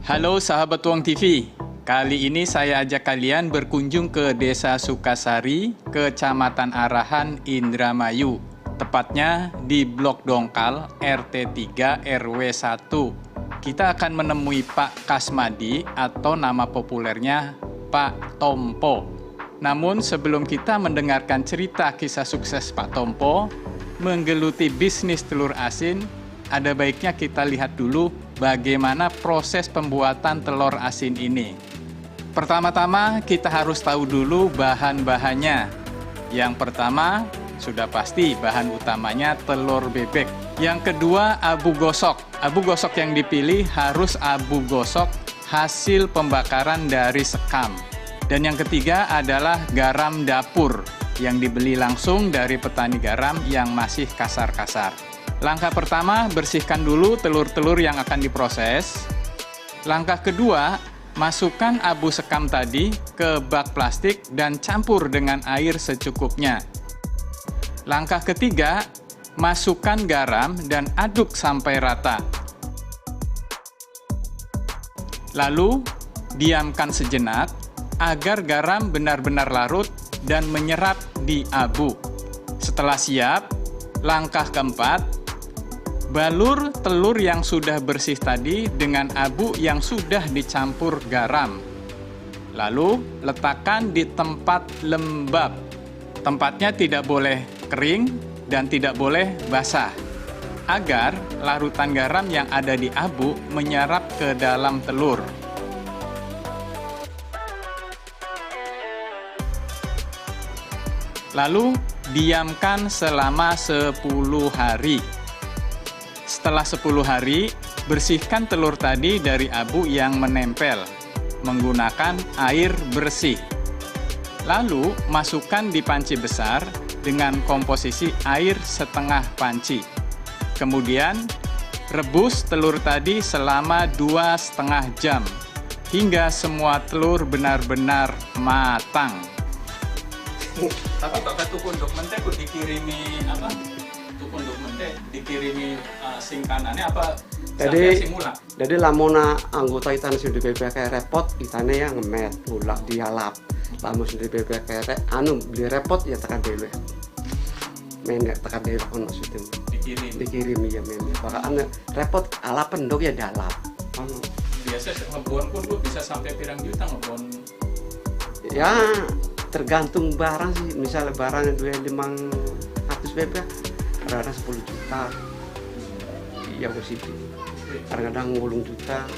Halo sahabat Wong TV, kali ini saya ajak kalian berkunjung ke Desa Sukasari, Kecamatan Arahan, Indramayu. Tepatnya di Blok Dongkal, RT 3 RW 1. Kita akan menemui Pak Kasmadi atau nama populernya Pak Tompo. Namun sebelum kita mendengarkan cerita kisah sukses Pak Tompo menggeluti bisnis telur asin, ada baiknya kita lihat dulu bagaimana proses pembuatan telur asin ini. Pertama-tama kita harus tahu dulu bahan-bahannya. Yang pertama, sudah pasti bahan utamanya telur bebek. Yang kedua, abu gosok. Abu gosok yang dipilih harus abu gosok hasil pembakaran dari sekam. Dan yang ketiga adalah garam dapur yang dibeli langsung dari petani garam yang masih kasar-kasar. Langkah pertama, bersihkan dulu telur-telur yang akan diproses. Langkah kedua, masukkan abu sekam tadi ke bak plastik dan campur dengan air secukupnya. Langkah ketiga, masukkan garam dan aduk sampai rata. Lalu, diamkan sejenak agar garam benar-benar larut dan menyerap di abu. Setelah siap, langkah keempat, balur telur yang sudah bersih tadi dengan abu yang sudah dicampur garam. Lalu, letakkan di tempat lembab. Tempatnya tidak boleh kering dan tidak boleh basah, agar larutan garam yang ada di abu menyerap ke dalam telur. Lalu, diamkan selama 10 hari. Setelah 10 hari, bersihkan telur tadi dari abu yang menempel menggunakan air bersih. Lalu, masukkan di panci besar dengan komposisi air setengah panci. Kemudian, rebus telur tadi selama 2,5 jam hingga semua telur benar-benar matang. Tapi Bapak tukun dokumente ku dikirimi apa? Tukun dokumente dikirimi singkanannya apa? Jadi lamona anggota itane sing BPK repot itane yang ngemet ulak dialap. Lamun sing BPK beli repot ya tekan dhewe. Menek tekan dhewe ono sistem. Dikirim ya menek. Bahkan repot alap pendok ya dalap. Ono. Biasa ngebon pun bisa sampai pirang juta ngebon. Ya tergantung barang sih, misalnya barang 500 BP kadang-kadang 10 juta ya positif, kadang-kadang 8 juta.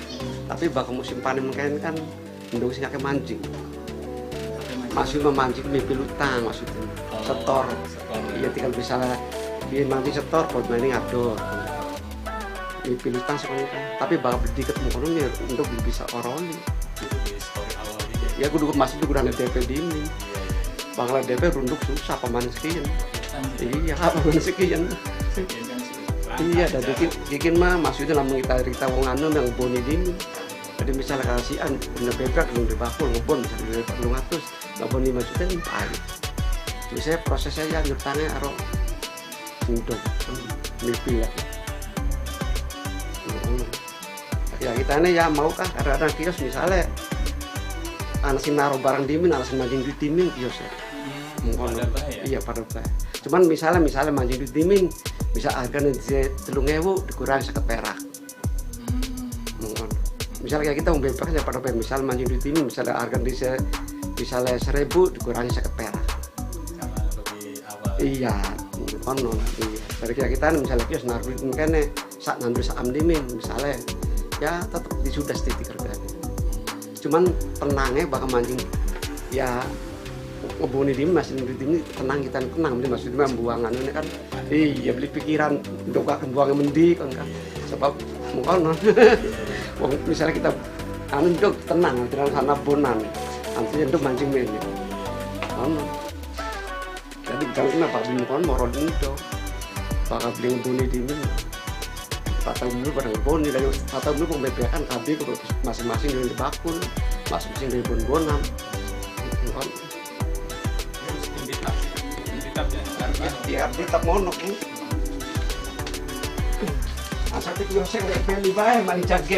Tapi bakal musim panen kan mendung sih kayak mancing masih memancing mimpi lutang maksudnya setor. Iya tinggal bisa dia mancing setor buat mainin ngador mimpi lutang sekolah. Tapi bakal berdikit mungkin untuk bisa oroli ya kudu masih kudu ada DP dini. Bangla DP runduk susah pemain sekian. Iya, pemain sekian. Iya, dan bikin mah maksudnya lamun kita wong anu yang boni dini. Jadi misalnya kasihan bener bebek belum dibakul ngebon bisa dibebek 200, ngebon 5 juta nih pari. Biasanya prosesnya ya nyertane aro untuk mimpi ya. Ya kita ini ya mau kah kadang-kadang kios misalnya anak sih naruh barang dimin, anak sih mancing duit dimin kios ya. Iya pada bahaya. Cuman misalnya mancing duit dimin bisa harga nih 3.000 dikurangi 50 perak. Misalnya kayak kita mau bebas ya pada bahaya. Misal mancing duit dimin misalnya harga misalnya 1.000 dikurangi 50 perak. Karena lebih awal. Iya, konon. Iya. Dari kita misalnya kios naruh duit mungkin sak nandur sak dimin misalnya ya tetap disudah titik harganya. Cuman tenangnya bakal mancing ya ngebuni di masih ini tenang kita tenang maksudnya membuangan ini kan iya beli pikiran untuk akan buang mendi kan sebab mungkin misalnya kita untuk tenang tidak sana bonan nanti untuk mancing ini jadi kalau kenapa beli mungkin mau rodin itu bakal beli ngebuni di ini patah dulu pada ngeboni dan patah dulu pembebekan KB masing-masing dari bakul masing-masing dari bon-bonan kan di tap monok nih asal itu yang saya beli bae mani jage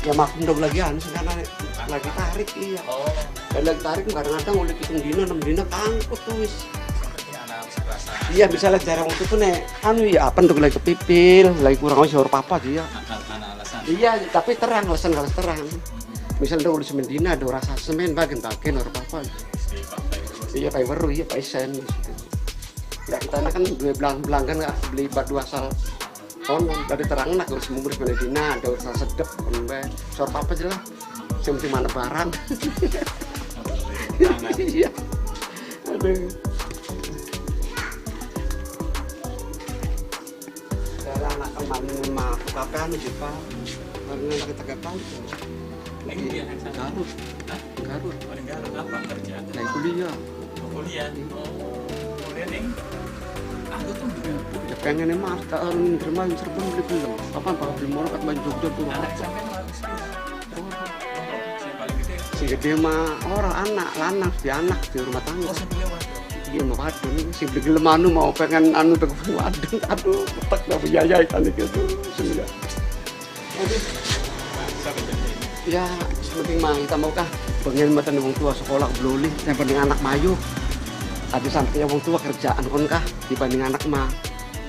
Ya maklum dong lagi sekarang lagi tarik iya. Oh, Dan lagi tarik kadang-kadang udah hitung dina 6 dina kangkut tuh wis. seperti anak serasa. Iya misalnya jarang waktu tuh nek ya apa tuh lagi kepipil, lagi kurang sahur papa dia. Anak alasan. Iya tapi terang alasan kalau terang. Misalnya udah semen dina ada rasa semen bagian orang papa. Iya pakai baru iya pakai sen. Ya kita kan dua belang kan nggak beli batu asal. Dari terang nak harus mumur semen dina ada rasa sedep pembe. Sahur papa jelas. Yang penting mana barang. Iya. Aduh. Dari anak kemarin mah kapan aja pak. Karena anak kita gak tahu. Lagi dia yang sana. Garut. Hah? Garut. Paling Garut apa kerja? Naik kuliah. Kuliah. Oh, kuliah nih. Aku tuh Ya pengen emang tak orang terima serban beli film. Apa beli mall kat Ban Jogja tuh. anak sampai habis si paling gede. Si gede mah orang anak lanang si anak di rumah tangga. Oh, sebelum waktu. Iya mau wadon, si beli gelem anu mau pengen anu pengen wadon, aduh petak dah biaya ikan itu sudah. Ya penting mah kita mau kah pengen matan wong tua sekolah beluli, yang penting anak mayu. Tapi sampai wong tua kerjaan kon kah dibanding anak mah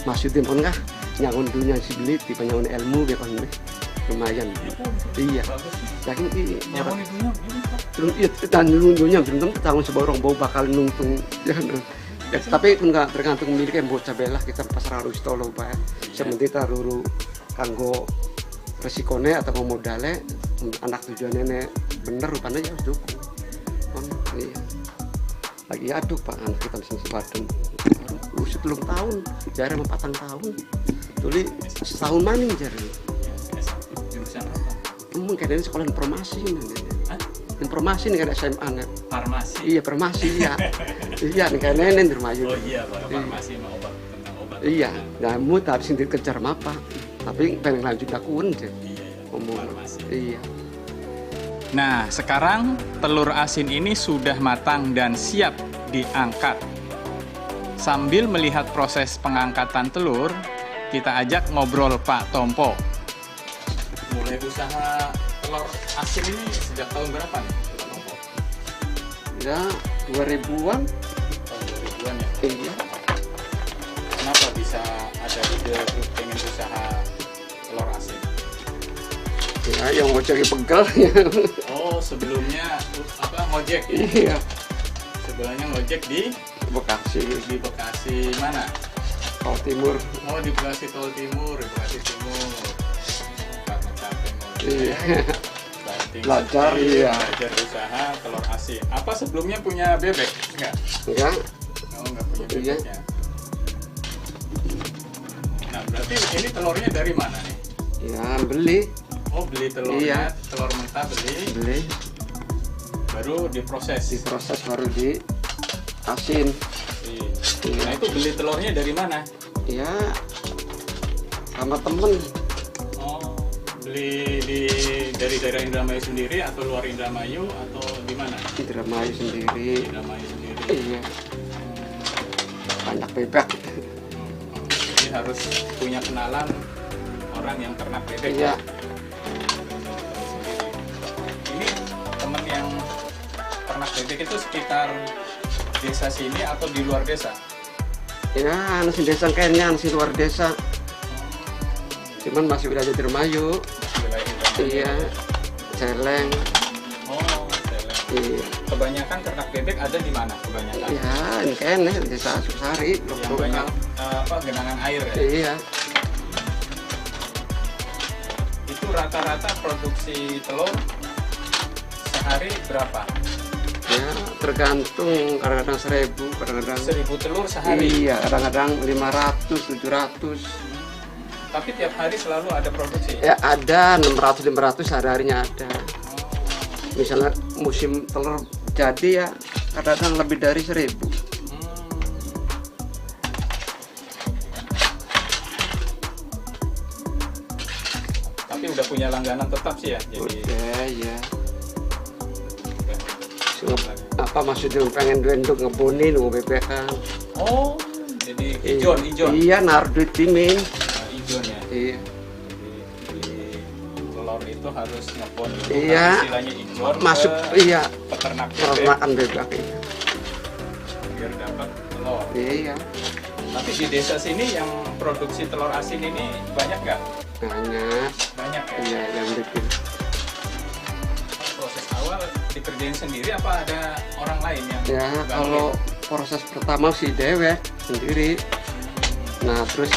maksudin kon kah nyangun dunia si beli dibanding ilmu be kon lumayan. Iya. Yakin ki Nyamun itunya. belum iya dan nunggunya belum tentu tahun seborong bau bakal nungtung ya, ya tapi pun nggak tergantung miliknya bocah belah kita pasrah harus tolong pak sementara kita dulu kanggo resikone atau mau modalnya anak tujuannya nek bener rupanya ya harus dukung iya lagi aduk pak anak kita bisa sepadan usia 3 tahun jarang 4 tahun tuli setahun maning jarang Jurusan apa? mungkin ini sekolah informasi informasi nih kan SMA nih. Farmasi. Iya farmasi ya. Iya nih kan nenek di rumah Oh iya, farmasi mau obat tentang obat. Iya, nah mu harus sendiri kejar apa? Tapi pengen lanjut akun sih. Iya, Ngomong. farmasi. Iya. Nah, sekarang telur asin ini sudah matang dan siap diangkat. Sambil melihat proses pengangkatan telur, kita ajak ngobrol Pak Tompo. Mulai usaha telur asin ini sejak tahun berapa nih, Pak Tompo? Ya 2000-an. Tahun 2000-an ya? Iya. Kenapa bisa ada ide pengen usaha telur asin? Ya yang mau cari pegel ya. Oh, sebelumnya apa ngojek? Iya. Sebelumnya ngojek di Bekasi, mana? Tol Timur. Oh, di Bekasi Tol Timur, di Bekasi Timur. Karena capek ngojek. Iya. Banting Belajar, setir, iya. Belajar usaha telur asin. Apa sebelumnya punya bebek? Enggak? Enggak. Oh, enggak punya Iya. bebeknya. Nah, berarti ini telurnya dari mana nih? Ya beli, Oh, beli telurnya, Iya. telur mentah beli, baru diproses. diproses baru di asin. Iya. Nah, itu beli telurnya dari mana? Ya sama temen. Oh, beli dari daerah Indramayu sendiri atau luar Indramayu atau di mana? Indramayu sendiri. Indramayu sendiri. Iya. Banyak bebek. Jadi harus punya kenalan orang yang ternak bebek. Iya. Ini teman yang ternak bebek itu sekitar desa sini atau di luar desa? Ya, nasi desa kayaknya nasi luar desa. Cuman masih wilayah Indramayu. Wilayah Indramayu. Iya. Celeng. Oh, Celeng. Iya. Kebanyakan ternak bebek ada di mana? Kebanyakan. Ya, ini kayaknya desa Suksari. Yang banyak genangan air ya. Iya. Itu rata-rata produksi telur sehari berapa? Ya, tergantung kadang-kadang 1000, kadang-kadang 1000 telur sehari. Iya, kadang-kadang 500, 700. Tapi tiap hari selalu ada produksi. Ya, ada 600, 500 sehari-harinya ada. Misalnya musim telur jadi ya kadang-kadang lebih dari 1000. Tapi udah punya langganan tetap sih ya. Jadi Udah, ya. Apa maksudnya pengen duenduk ngebonin mau bebek kan? oh, jadi ijon. Iya, naruh duit timin. Ijon ya. Iya. Jadi telur itu itu harus ngepon dulu. Iya. Istilahnya impor Masuk ke iya peternak bebek peternakan bebek iya. biar dapat telur. Iya. Tapi di desa sini yang produksi telur asin ini banyak nggak? Banyak. Banyak ya. Iya yang bikin. Proses awal dikerjain sendiri apa ada orang lain yang Ya bantuin? kalau proses pertama si dewek sendiri. Nah terus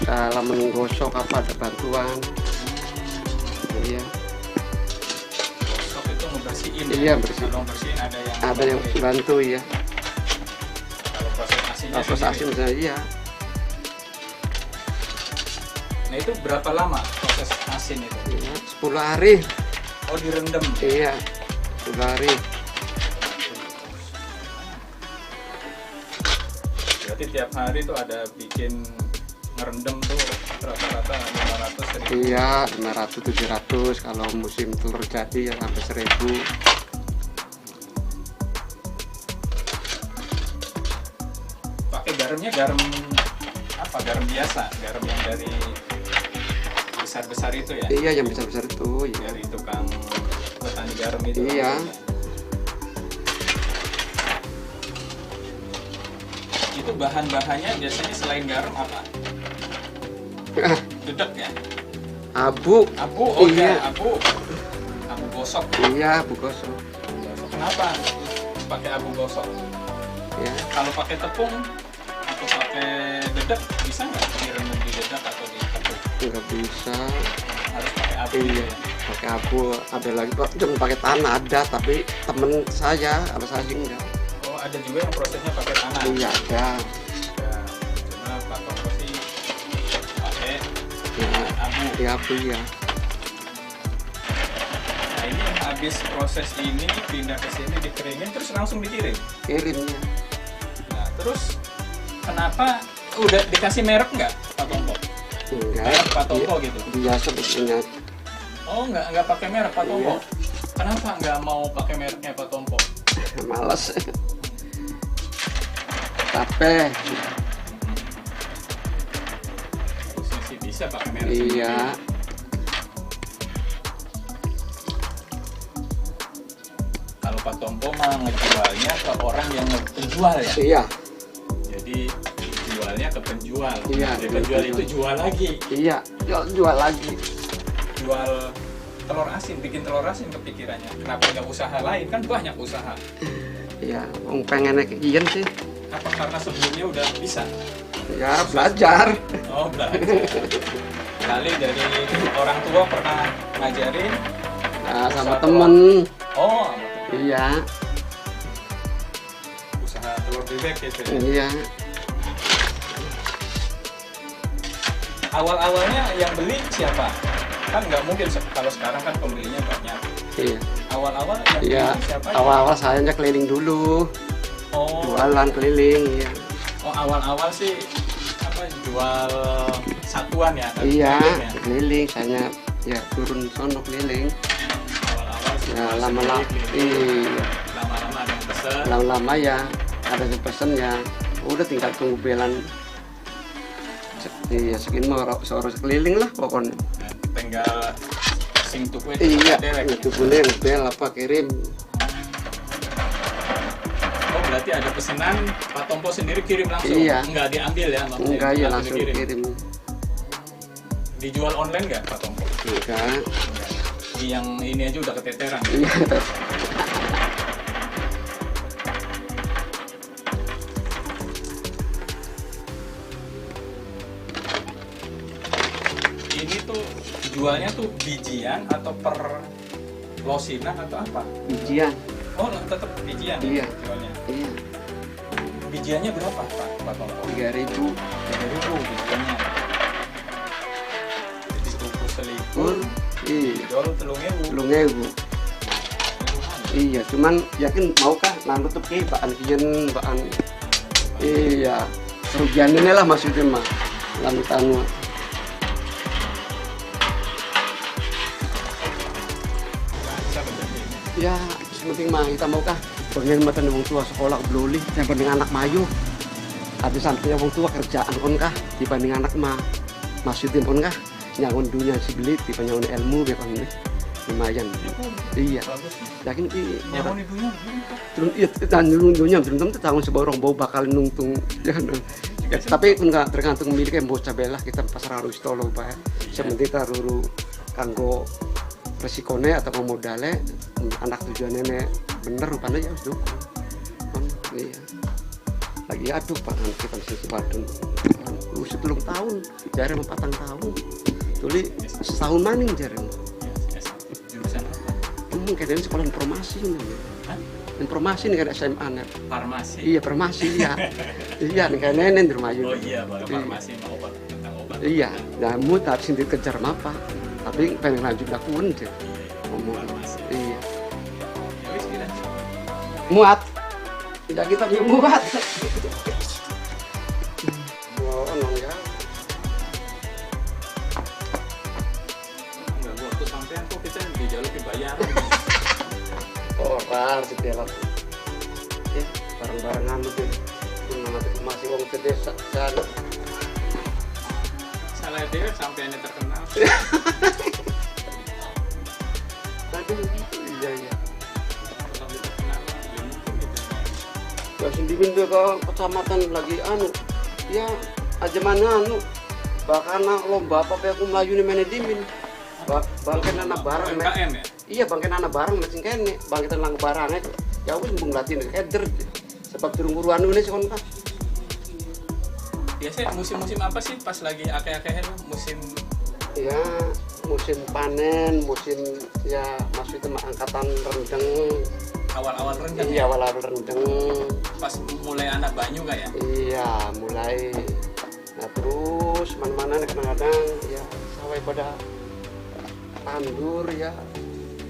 dalam menggosok apa ada bantuan. Iya. Gosok itu ngebersihin ya? Iya, bersihin. Kalau bersihin ada yang bantuin. bantu ya. Kalau proses asinnya Proses sendiri. asin misalnya iya. Nah itu berapa lama proses asin itu? Iya, 10 hari. Oh direndam. Iya. 10 hari. Berarti tiap hari tuh ada bikin ngerendam tuh rata-rata 500 1.000. Iya, 500 700 kalau musim telur jadi ya sampai 1000. Pakai garamnya garam apa? Garam biasa, garam yang dari besar-besar itu ya? Iya, yang besar-besar itu ya. Dari tukang petani garam itu. Iya. Itu bahan-bahannya biasanya selain garam apa? Dedek ya? Abu. Abu, oh Iya. ya, abu gosok. Iya, abu gosok. Kenapa pakai abu gosok? Ya. Kalau pakai tepung atau pakai dedek bisa nggak direndam di dedek atau di tepung? Nggak bisa. Harus pakai abu. Iya. gitu ya? Pakai abu. Ada lagi kok cuma pakai tanah ada, tapi temen saya kalau saya sih enggak. Oh ada juga yang prosesnya pakai tanah. Iya ada. Ya, cuma Pak Tongko sih pakai Ya, abu. ya abu ya. Nah ini habis proses ini pindah ke sini dikeringin terus langsung dikirim. Kirimnya. Nah terus kenapa udah dikasih merek nggak Pak Tongko? Enggak. Merek Pak Tongko Iya, gitu? biasa begini. Oh nggak pakai merek Pak Tongko? Iya. Kenapa nggak mau pakai mereknya Pak Tongko? Males. Capek. Harusnya sih bisa pakai merek. Iya. Kalau Pak Tongko mah ngejualnya ke orang yang penjual ya. Iya. Jadi jualnya ke penjual. Iya, Jadi ke penjual penjual. itu jual lagi. Iya. Jual lagi. Jual telur asin, bikin telur asin kepikirannya. Kenapa nggak usaha lain? Kan banyak usaha. Iya. Pengennya kian sih. Apa karena sebelumnya udah bisa? Ya belajar. Oh belajar. Kali dari orang tua pernah ngajarin. Nah, sama Usaha temen. Oh, Iya. usaha telur bebek gitu ya. Iya. Awal-awalnya yang beli siapa? Kan nggak mungkin kalau sekarang kan pembelinya banyak. Iya. Awal-awal yang Iya. beli siapa? Awal-awal saya aja keliling dulu. Oh, Jualan keliling. Iya. oh awal-awal sih apa jual satuan ya? kan? Iya. Bebek ya? Keliling. Saya ya turun sono keliling. Awal-awal sih Ya jual lama-lama. sendiri, keliling. Iya. Lama-lama ada yang pesen. Lama-lama ya ada yang pesen ya. Udah tinggal tunggu belan. Iya, segini mau seorang keliling lah pokoknya. Tinggal sing tuku Iya, dewek. itu boleh bel apa kirim. Oh berarti ada pesanan Pak Tompo sendiri kirim langsung? Iya. Nggak diambil ya? maksudnya? Enggak ya langsung dikirim. kirim. Dijual online nggak Pak Tompo? Enggak. Yang ini aja udah keteteran. Iya. Ini tuh jualnya tuh bijian atau per losinan atau apa? Bijian. Oh tetap bijian Iya. jualnya. Iya. Bijiannya berapa Pak Tompo? 3.000 3.000 bijiannya. Jadi tuku selikur, pun. Iya. jual 3.000. 10.000. Iya, cuman yakin maukah nah nutup ke bahan kian bahan. Iya. Kerugian ini lah maksudnya mah. Lantan ya penting mah kita maukah pengen mata wong tua sekolah beluli yang penting anak mayu ada sampingnya wong tua kerjaan kon kah dibanding anak mah maksudnya kon kah nyangun dunia si belit dibanding ilmu be kon lumayan. Iya. Bagus. Yakin Yang mau ibunya? turun iya dan nunggunya belum tentu tahun seborong bau bakal nungtung ya, ya, tapi enggak tergantung miliknya bocah belah kita pasar harus tolong pak sementara ruru kanggo resikone atau modalnya anak tujuan nenek bener rupanya ya harus dukung iya lagi aduk pak kita mesti badun usia 7 tahun jari 4 tahun tuli setahun maning jari Jurusan apa? Kayaknya sekolah informasi ini. Hah? Informasi nih kan SMA nih. Farmasi. Iya farmasi iya. Iya nih kayak nenek di rumah Oh iya, farmasi mau obat tentang obat. Iya, nah mu tak sendiri kejar apa. Tapi pengen lanjut lakukan deh. Ngomong. Farmasi. Iya. Ya wis kira. Muat. Tidak kita belum muat. Mau nong ya. Enggak gua tuh sampean kok kita dijaluk bayar. Orang setiap ya barang-barang anu deh. Masih wong ke desa sana. Salah dia sampeannya terkenal. Aduh, iya iya. Kalau terkenal ya mungkin kita. Ya sendiri tuh ke kecamatan lagi anu. Ya aja mana anu. Bahkan lomba apa aku melayu nih manajemen. Bangken anak barang UMKM ya? Iya bangken anak barang mesin kene. Bangken anak barang aja. Ya wis mbung latih header. Sebab durung guru anu ini sekon kan. Biasanya musim-musim apa sih pas lagi akeh-akehnya musim Ya musim panen, musim ya maksudnya angkatan rendeng. awal-awal rendang Iya awal-awal rendeng. pas mulai anak banyu kayak ya? Iya mulai. Nah terus mana-mana kadang-kadang ya sawah pada tandur ya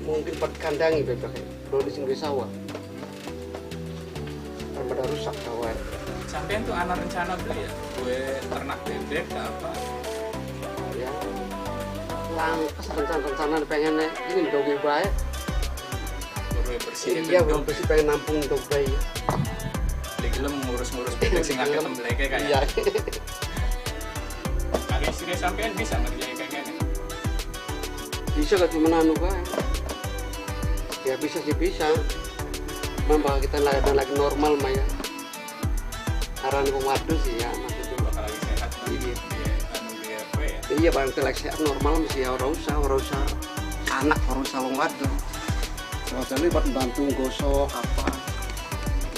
mungkin pada kandangi bebek belum disinggung sawah kan pada rusak sawah. Sampean tuh anak rencana beli ya gue ternak bebek apa Ya langkas rencana pengen ini doge baik. gue bersih Iya belum bersih pengen nampung doge ya. gelem ngurus-ngurus bebek sing akeh tembeleke kayak Iya. kali istri sampean bisa ngerjain kayak gini Bisa gak cuma anu baik. Ya bisa sih bisa. Memang kita lagi normal mah ya. Aran wong wadon sih ya maksudnya. bakal lagi sehat kan Iya. anu dia apa ya Iya bang telek sehat normal mesti ya ora usah anak ora usah wong wadon. Soalnya buat bantu gosok apa.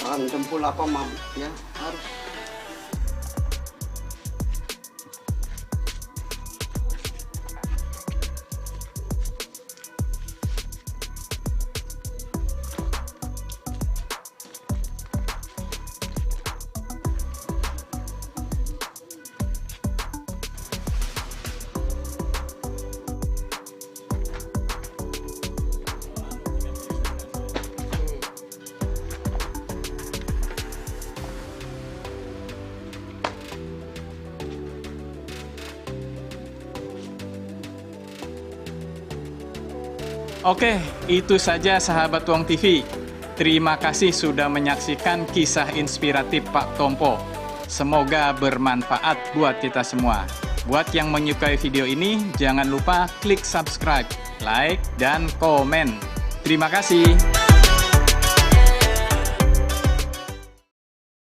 Makan jempol apa mam ya harus. Oke, itu saja sahabat Wong TV. Terima kasih sudah menyaksikan kisah inspiratif Pak Tompo. Semoga bermanfaat buat kita semua. Buat yang menyukai video ini, jangan lupa klik subscribe, like, dan komen. Terima kasih.